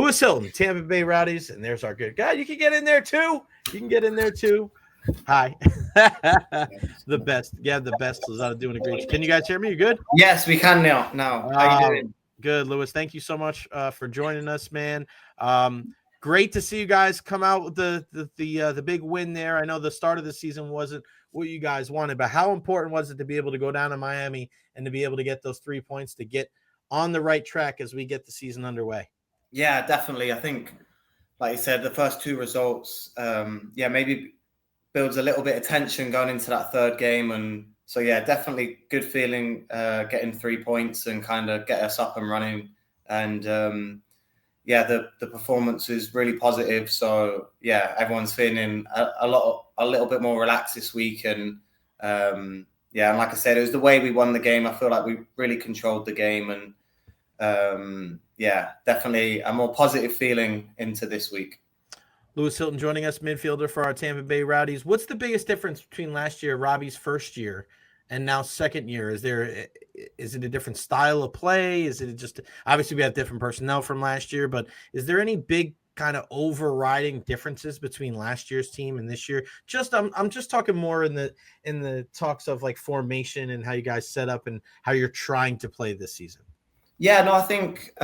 Lewis Hilton, Tampa Bay Rowdies, and there's our good guy. You can get in there too. You can get in there too. Hi. The best. Yeah, the best. Lozada doing a great. Can you guys hear me? You good? Yes, we can now. How you doing? Good, Lewis. Thank you so much for joining us, man. Great to see you guys come out with the big win there. I know the start of the season wasn't what you guys wanted, but how important was it to be able to go down to Miami and to be able to get those 3 points to get on the right track as we get the season underway? Yeah, definitely. I think, like you said, the first two results, maybe builds a little bit of tension going into that third game. And so, yeah, definitely good feeling getting 3 points and kind of get us up and running. And, the performance is really positive. So, yeah, everyone's feeling a little bit more relaxed this week. And, and like I said, it was the way we won the game. I feel like we really controlled the game. And, definitely a more positive feeling into this week. Lewis Hilton joining us, midfielder for our Tampa Bay Rowdies. What's the biggest difference between last year, Robbie's first year, and now second year? Is it a different style of play? Is it just, obviously we have different personnel from last year, but is there any big kind of overriding differences between last year's team and this year? I'm just talking more in the talks of like formation and how you guys set up and how you're trying to play this season. Yeah, no, I think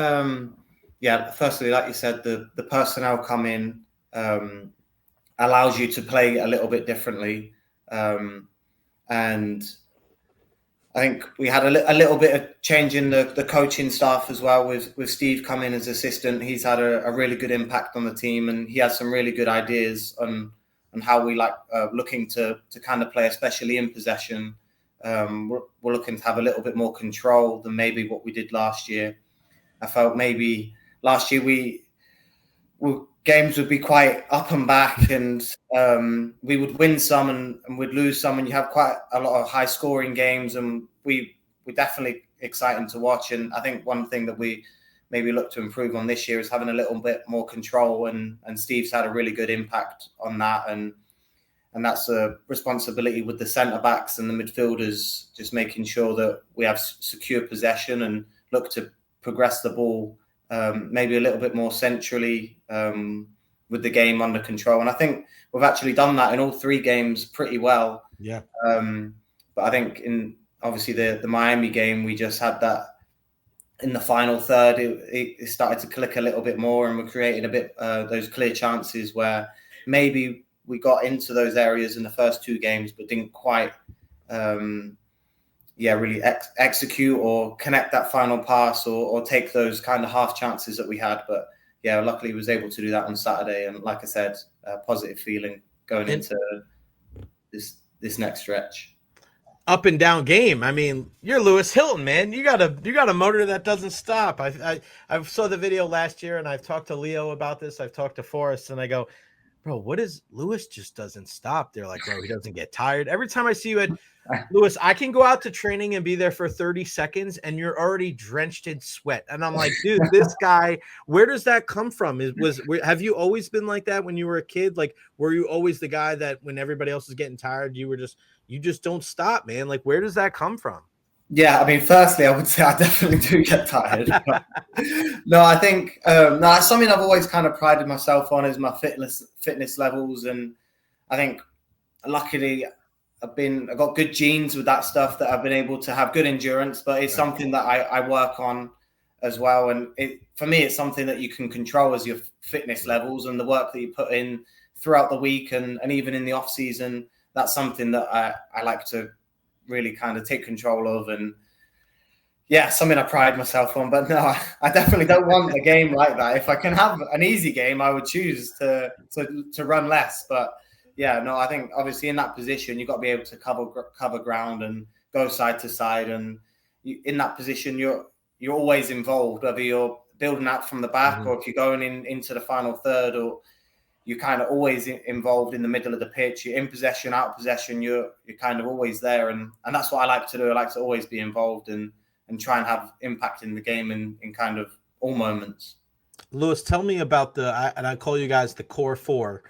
firstly, like you said, the personnel come in, allows you to play a little bit differently. And I think we had a little bit of change in the coaching staff as well with Steve coming as assistant. He's had a really good impact on the team, and he has some really good ideas on how we like looking to kind of play, especially in possession. We're looking to have a little bit more control than maybe what we did last year. I felt maybe last year we games would be quite up and back, and we would win some and we'd lose some, and you have quite a lot of high scoring games, and we're definitely exciting to watch. And I think one thing that we maybe look to improve on this year is having a little bit more control, and Steve's had a really good impact on that, and that's a responsibility with the centre backs and the midfielders, just making sure that we have secure possession and look to progress the ball maybe a little bit more centrally with the game under control. And I think we've actually done that in all 3 games pretty well. Yeah. But I think in obviously the Miami game, we just had that in the final third, it started to click a little bit more, and we created a bit those clear chances where maybe we got into those areas in the first 2 games, but didn't quite really execute or connect that final pass or take those kind of half chances that we had. But yeah, luckily was able to do that on Saturday. And like I said, a positive feeling going into this next stretch. Up and down game. I mean, you're Lewis Hilton, man. You got a motor that doesn't stop. I saw the video last year, and I've talked to Leo about this. I've talked to Forrest, and I go, bro, what is Lewis just doesn't stop. They're like, bro, he doesn't get tired. Every time I see you at Lewis, I can go out to training and be there for 30 seconds and you're already drenched in sweat. And I'm like, dude, this guy, where does that come from? Have you always been like that when you were a kid? Like, were you always the guy that when everybody else is getting tired, you just don't stop, man? Like, where does that come from? Yeah, I mean, firstly, I would say I definitely do get tired. No, I think it's something I've always kind of prided myself on is my fitness levels, and I think luckily I've got good genes with that stuff that I've been able to have good endurance. But it's something that I work on as well, and for me, it's something that you can control as your fitness levels and the work that you put in throughout the week and even in the off season. That's something that I like to really kind of take control of, and something I pride myself on. But no, I definitely don't want a game like that. If I can have an easy game, I would choose to run less. But yeah, no, I think obviously in that position, you've got to be able to cover ground and go side to side. And in that position, you're always involved, whether you're building out from the back or if you're going into the final third, or you're kind of always involved in the middle of the pitch. You're in possession, out of possession. You're kind of always there, and that's what I like to do. I like to always be involved and try and have impact in the game in kind of all moments. Lewis, tell me about and I call you guys the core 4.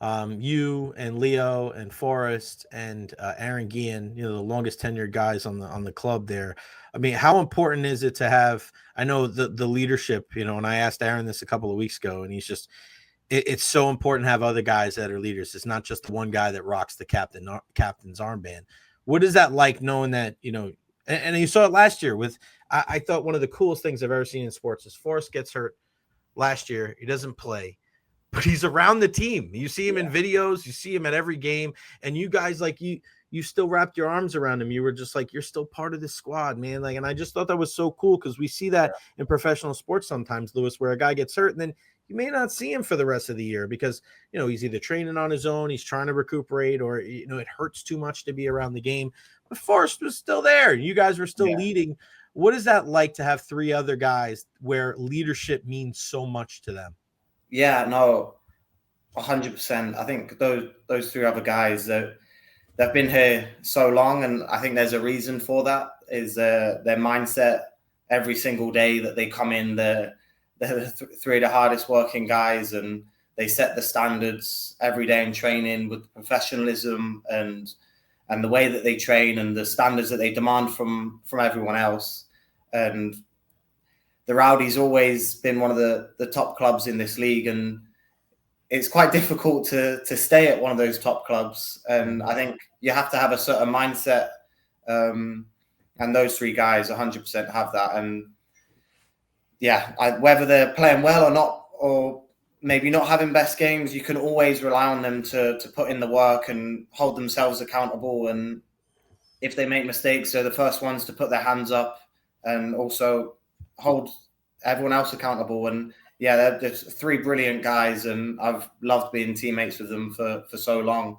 You and Leo and Forrest and Aaron Guillen, the longest tenured guys on the club there. I mean, how important is it to have? I know the leadership. And I asked Aaron this a couple of weeks ago, and he's just it's so important to have other guys that are leaders. It's not just the one guy that rocks the captain's armband. What is that like knowing that, and you saw it last year with, I thought one of the coolest things I've ever seen in sports is Forrest gets hurt last year. He doesn't play, but he's around the team. You see him in videos, you see him at every game, and you guys you still wrapped your arms around him. You were just like, you're still part of this squad, man. Like, and I just thought that was so cool because we see that in professional sports sometimes, Lewis, where a guy gets hurt and then you may not see him for the rest of the year because, he's either training on his own, he's trying to recuperate, or, it hurts too much to be around the game. But Forrest was still there. You guys were still leading. What is that like to have three other guys where leadership means so much to them? Yeah, no, 100%. I think those three other guys that they've been here so long, and I think there's a reason for that. Is their mindset every single day that they come in. They're three of the hardest working guys, and they set the standards every day in training with professionalism and the way that they train and the standards that they demand from everyone else. And the Rowdies always been one of the top clubs in this league, and it's quite difficult to stay at one of those top clubs. And I think you have to have a certain mindset, and those three guys 100% have that. And whether they're playing well or not, or maybe not having best games, you can always rely on them to put in the work and hold themselves accountable. And if they make mistakes, they're the first ones to put their hands up and also hold everyone else accountable. And they're just three brilliant guys, and I've loved being teammates with them for so long.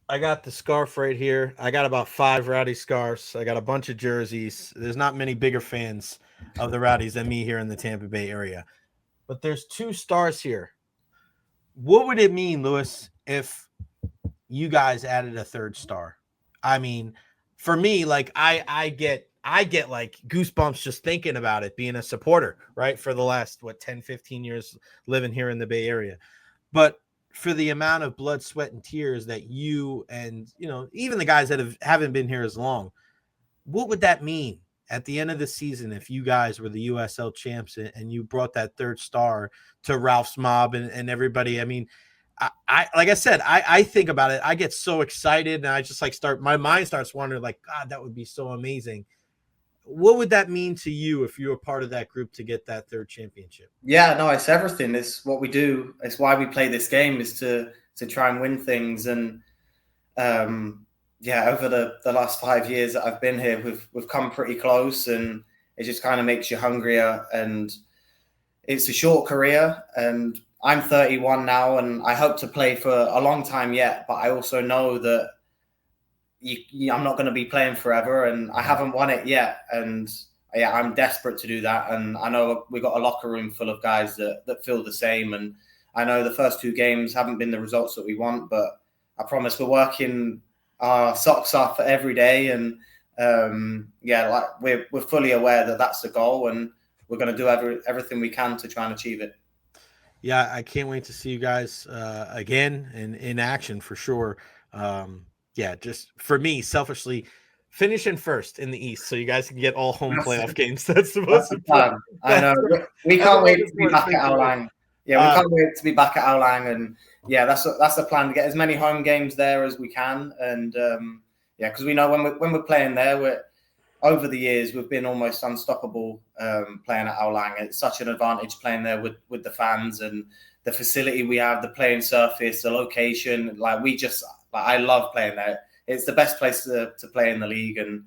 I got the scarf right here. I got about 5 Rowdy scarves. I got a bunch of jerseys. There's not many bigger fans of the Rowdies than me here in the Tampa Bay area. But there's 2 stars here. What would it mean, Lewis, if you guys added a 3rd star? I mean, for me, like I get like goosebumps just thinking about it, being a supporter, right? For the last 10, 15 years living here in the Bay Area. But for the amount of blood, sweat, and tears that you and, even the guys that haven't been here as long, what would that mean at the end of the season if you guys were the USL champs and you brought that 3rd star to Ralph's mob and everybody? I mean, I like I said, I think about it. I get so excited and I just my mind starts wandering like, God, that would be so amazing. What would that mean to you if you were part of that group to get that 3rd championship? Yeah, no, it's everything. It's what we do. It's why we play this game, is to try and win things. And over the last 5 years that I've been here, we've come pretty close, and it just kind of makes you hungrier. And it's a short career, and I'm 31 now, and I hope to play for a long time yet. But I also know that I'm not going to be playing forever, and I haven't won it yet. And I'm desperate to do that. And I know we've got a locker room full of guys that feel the same. And I know the first 2 games haven't been the results that we want, but I promise we're working our socks off every day. And we're fully aware that that's the goal, and we're going to do everything we can to try and achieve it. Yeah, I can't wait to see you guys again in action for sure. Just for me, selfishly, finishing first in the East so you guys can get all home playoff games. That's the most important. I know. We can't wait to be back at Aolang. Yeah, we can't wait to be back at Aolang. And that's the plan, to get as many home games there as we can. And because we know when we're playing there, over the years we've been almost unstoppable playing at Aolang. It's such an advantage playing there with the fans and the facility we have, the playing surface, the location. I love playing there. It's the best place to play in the league. And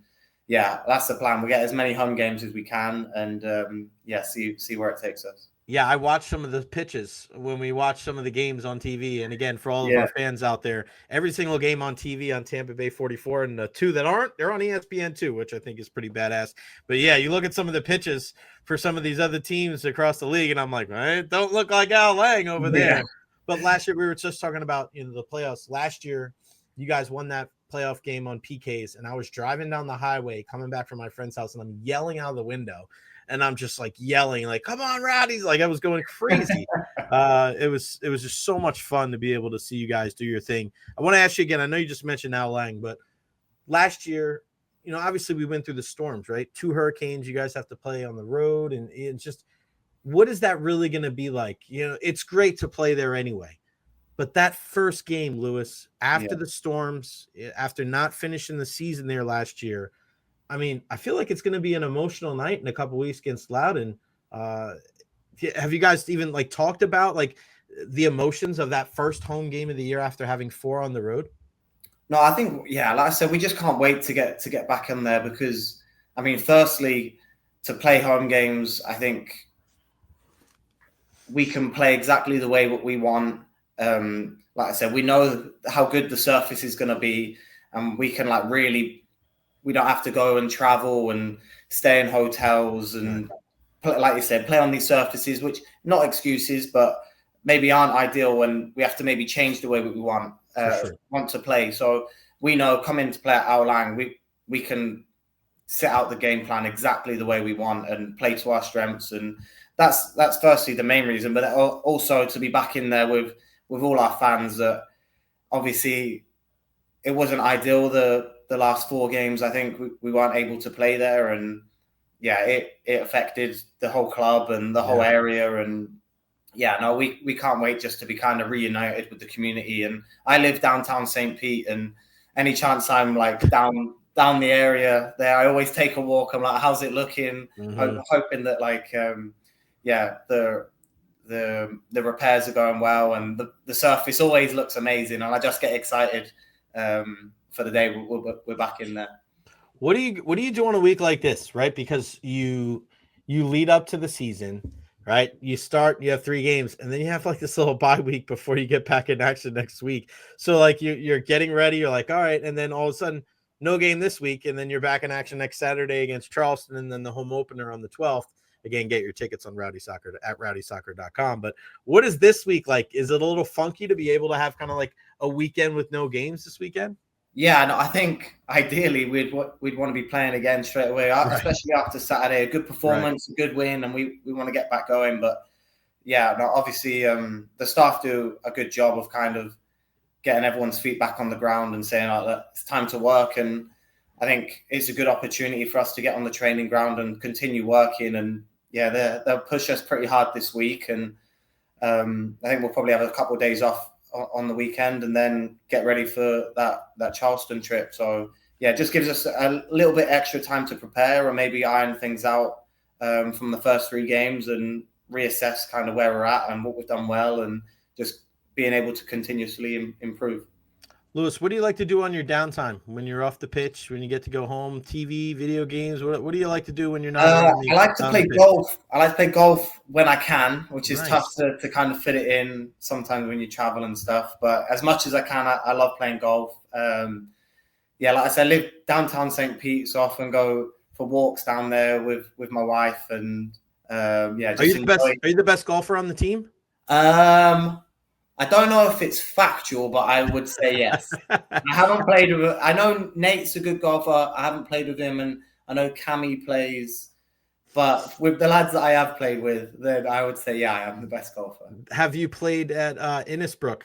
that's the plan. We get as many home games as we can, and see where it takes us. Yeah, I watched some of the pitches when we watched some of the games on TV. And again, for all of our fans out there, every single game on TV on Tampa Bay 44, and the 2 that aren't, they're on ESPN too, which I think is pretty badass. But you look at some of the pitches for some of these other teams across the league, and I'm like, it don't look like Aolang over there. But last year we were just talking about the playoffs. Last year, you guys won that playoff game on PKs, and I was driving down the highway coming back from my friend's house, and I'm yelling out of the window and I'm just like yelling, like, "Come on, Rowdies!" Like I was going crazy. It was just so much fun to be able to see you guys do your thing. I want to ask you again. I know you just mentioned Al Lang, but last year, obviously we went through the storms, right? 2 hurricanes. You guys have to play on the road, and it's just, what is that really going to be like? It's great to play there anyway. But that first game, Lewis, after the storms, after not finishing the season there last year, I mean, I feel like it's going to be an emotional night in a couple weeks against Loudon. Have you guys even talked about the emotions of that first home game of the year after having 4 on the road? No, I think, like I said, we just can't wait to get back in there because, I mean, firstly, to play home games, I think we can play exactly the way what we want. Like I said, we know how good the surface is going to be, and we can we don't have to go and travel and stay in hotels and, like you said, play on these surfaces, which not excuses, but maybe aren't ideal when we have to maybe change the way we want to play. So we know coming to play at Ao Lang, we can set out the game plan exactly the way we want and play to our strengths, and that's firstly the main reason, but also to be back in there with all our fans. That obviously it wasn't ideal the last 4 games. I think we weren't able to play there, and it affected the whole club and the whole area. And we can't wait just to be kind of reunited with the community. And I live downtown St. Pete, and any chance I'm down the area there, I always take a walk. I'm like, how's it looking? I'm hoping that the repairs are going well, and the surface always looks amazing, and I just get excited for the day we're back in there. What do you do on a week like this, right? Because you lead up to the season, right? You have 3 games, and then you have this little bye week before you get back in action next week. So you're getting ready, you're like, all right, and then all of a sudden no game this week, and then you're back in action next Saturday against Charleston, and then the home opener on the 12th. Again, get your tickets on at rowdysoccer.com. But what is this week like? Is it a little funky to be able to have kind of a weekend with no games this weekend? Yeah, no, I think ideally we'd want to be playing again straight away, especially after Saturday. A good performance, a good win, and we want to get back going. But obviously the staff do a good job of kind of getting everyone's feet back on the ground and saying that it's time to work. And I think it's a good opportunity for us to get on the training ground and continue working. And they'll push us pretty hard this week. And I think we'll probably have a couple of days off on the weekend and then get ready for that Charleston trip. So it just gives us a little bit extra time to prepare, or maybe iron things out from the first 3 games and reassess kind of where we're at and what we've done well, and just being able to continuously improve. Lewis, what do you like to do on your downtime when you're off the pitch, when you get to go home? TV, video games? What do you like to do when you're not? I like to play golf. I like to play golf when I can, which is tough to kind of fit it in sometimes when you travel and stuff. But as much as I can, I love playing golf. Like I said, I live downtown St. Pete, so I often go for walks down there with my wife. And Are you the best golfer on the team? I don't know if it's factual, but I would say yes. I haven't played with. I know Nate's a good golfer. I haven't played with him, and I know Cammy plays. But with the lads that I have played with, then I would say, I am the best golfer. Have you played at Innisbrook?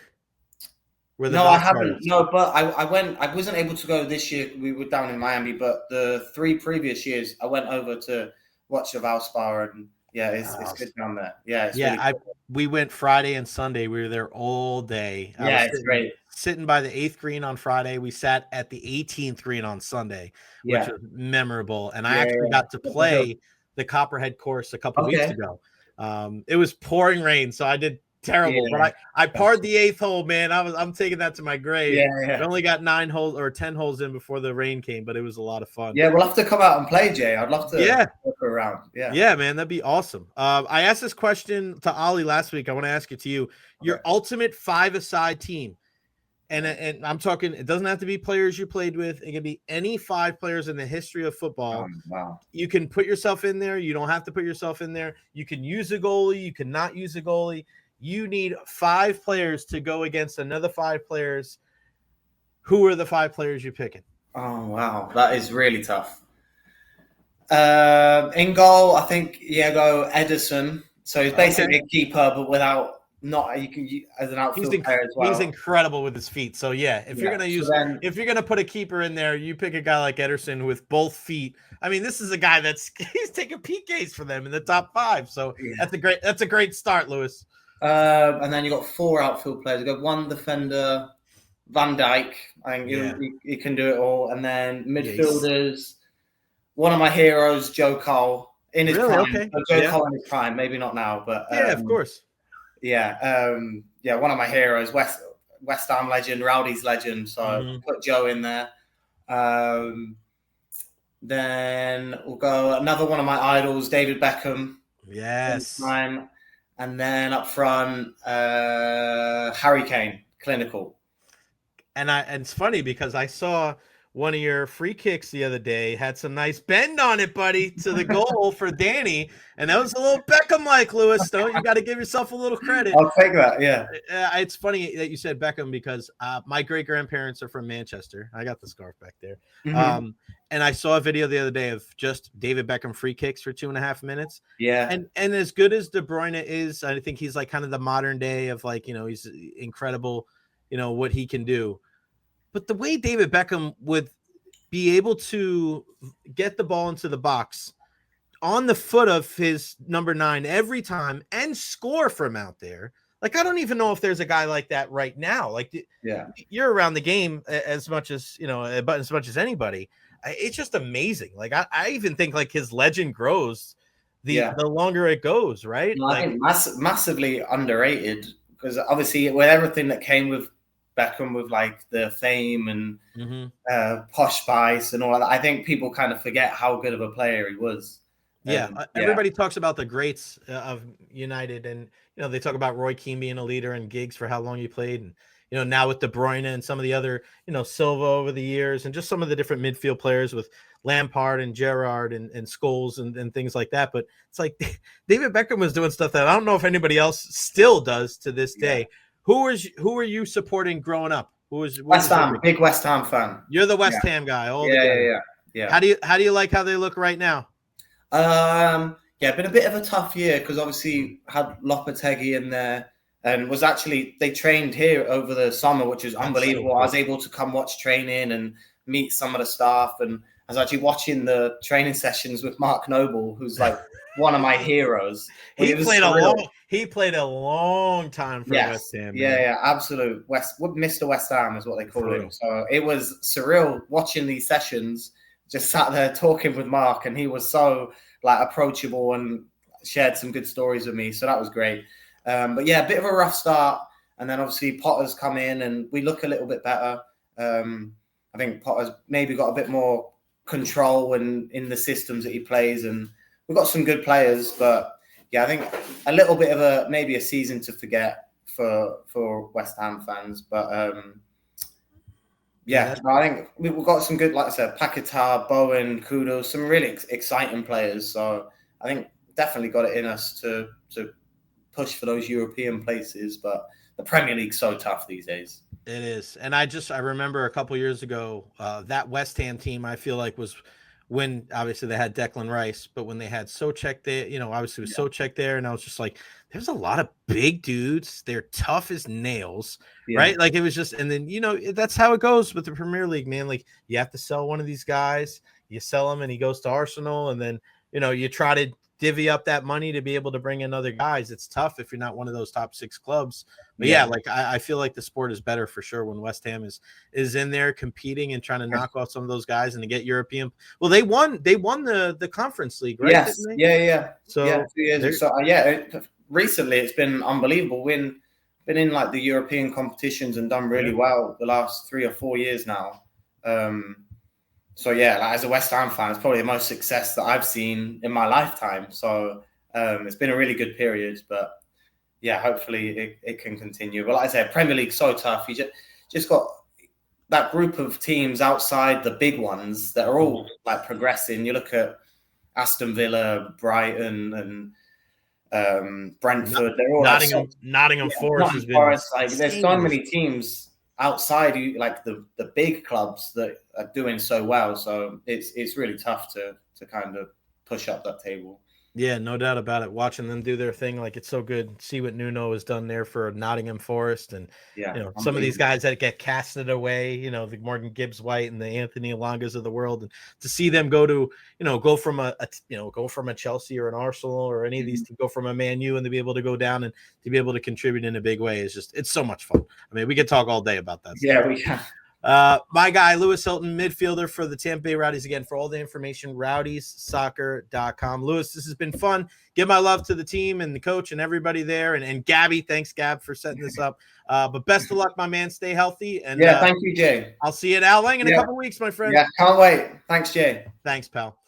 No, I haven't. No, but I went. I wasn't able to go this year. We were down in Miami, but the 3 previous years, I went over to watch the Valspar, and it's good down there. It's really cool. We went Friday and Sunday. We were there all day. It's great. Sitting by the 8th green on Friday. We sat at the 18th green on Sunday, which was memorable. And I actually got to play the Copperhead course a couple weeks ago. It was pouring rain, so I did terrible. But I parred the 8th hole, man. I'm taking that to my grave. I only got 9 holes or 10 holes in before the rain came, but it was a lot of fun. Yeah, we'll have to come out and play, Jay. I'd love to look around. Yeah, man, that'd be awesome. I asked this question to Ollie last week. I want to ask it to you. Your ultimate 5-a-side team. And I'm talking, it doesn't have to be players you played with. It can be any 5 players in the history of football. Wow. You can put yourself in there. You don't have to put yourself in there. You can use a goalie. You can not use a goalie. You need 5 players to go against another 5 players. Who are the 5 players you're picking? Oh, wow. That is really tough. In goal, I think Diego Edison. So he's basically Okay. a keeper, but without not you can as an outfield player as He's well. incredible with his feet. So yeah, Yeah. So then, if you're gonna put a keeper in there, you pick a guy like Ederson with both feet. I mean, this is a guy that's he's taking PKs for them in the top 5. So yeah. that's a great start, Lewis. And then you got 4 outfield players. You got 1 defender, Van Dijk. I think Yeah. you can do it all. And then Yeah, midfielders. One of my heroes, Joe Cole, in his really? prime. Okay. Joe Yeah. Cole in his prime, maybe not now, but Yeah, of course. yeah, one of my heroes, West Ham legend, Rowdies legend. So put Joe in there. Then we'll go another one of my idols, David Beckham. Yes. Prime. And then up front, Harry Kane, clinical. And it's funny because I saw one of your free kicks the other day had some nice bend on it, buddy, to the goal for Danny, and that was a little Beckham-like, Lewis. Don't you got to give yourself a little credit? I'll take that. Yeah, it's funny that you said Beckham because my great grandparents are from Manchester. I got the scarf back there, and I saw a video the other day of just David Beckham free kicks for 2.5 minutes. Yeah, and as good as De Bruyne is, I think he's like kind of the modern day of like he's incredible, what he can do. But the way David Beckham would be able to get the ball into the box on the foot of his number 9 every time and score from out there. Like, I don't even know if there's a guy like that right now. Like, yeah, you're around the game as much as, but as much as anybody. It's just amazing. Like, I even think like his legend grows the longer it goes, right? No, like, I think massively underrated because obviously with everything that came with Beckham, with like the fame and posh spice and all that, I think people kind of forget how good of a player he was. Everybody talks about the greats of United, and they talk about Roy Keane being a leader and Giggs for how long he played, and now with De Bruyne and some of the other Silva over the years, and just some of the different midfield players with Lampard and Gerrard and Scholes and things like that. But it's like David Beckham was doing stuff that I don't know if anybody else still does to this day. Who are you supporting growing up? West Ham? Big West Ham fan. You're the West Ham guy. Yeah. How do you like how they look right now? Been a bit of a tough year because obviously had Lopetegui in there and they trained here over the summer, which is unbelievable. So I was able to come watch training and meet some of the staff, and I was actually watching the training sessions with Mark Noble, who's like one of my heroes. He played a long time for West Ham. Yeah, absolute Mr. West Ham is what they call him. So it was surreal watching these sessions. Just sat there talking with Mark, and he was so like approachable and shared some good stories with me. So that was great. But yeah, a bit of a rough start, and then obviously Potter's come in, and we look a little bit better. I think Potter's maybe got a bit more control in the systems that he plays, and we've got some good players. But yeah, I think a little bit of maybe a season to forget for West Ham fans. But I think we've got some good, like I said, Paquetá, Bowen, Kudo, some really exciting players. So I think definitely got it in us to push for those European places. But the Premier League's so tough these days. It is. And I remember a couple years ago, that West Ham team, I feel like was when obviously they had Declan Rice, but when they had Souček there, obviously with Souček there, and I was just like, there's a lot of big dudes. They're tough as nails, right? Like it was just, and then, that's how it goes with the Premier League, man. Like you have to sell one of these guys, you sell him and he goes to Arsenal, and then, you try to divvy up that money to be able to bring in other guys. It's tough if you're not one of those top 6 clubs. But like I feel like the sport is better for sure when West Ham is in there competing and trying to knock off some of those guys and to get European. Well, they won the Conference League, right? Yes. Yeah. So 2 years. So recently it's been unbelievable. Been in like the European competitions and done really well the last 3 or 4 years now. So like as a West Ham fan, it's probably the most success that I've seen in my lifetime. So it's been a really good period, but hopefully it can continue. But like I said, Premier League's so tough. You just got that group of teams outside the big ones that are all like progressing. You look at Aston Villa, Brighton, and Brentford. They're all Nottingham Forest has been. Like, there's so many teams outside like the big clubs that are doing so well. So it's really tough to to kind of push up that table. Yeah, no doubt about it. Watching them do their thing, like it's so good. See what Nuno has done there for Nottingham Forest, and Yeah, some of these guys that get casted away, the Morgan Gibbs White and the Anthony Alongas of the world, and to see them go to, go from go from a Chelsea or an Arsenal or any of these to go from a Man U and to be able to go down and to be able to contribute in a big way is it's so much fun. I mean, we could talk all day about that. Yeah, we can. My guy, Lewis Hilton, midfielder for the Tampa Bay Rowdies. Again, for all the information, rowdiessoccer.com. Lewis, this has been fun. Give my love to the team and the coach and everybody there. And Gabby, thanks, Gab, for setting this up. But best of luck, my man. Stay healthy. And thank you, Jay. I'll see you at Al Lang in a couple weeks, my friend. Yeah, can't wait. Thanks, Jay. Thanks, pal.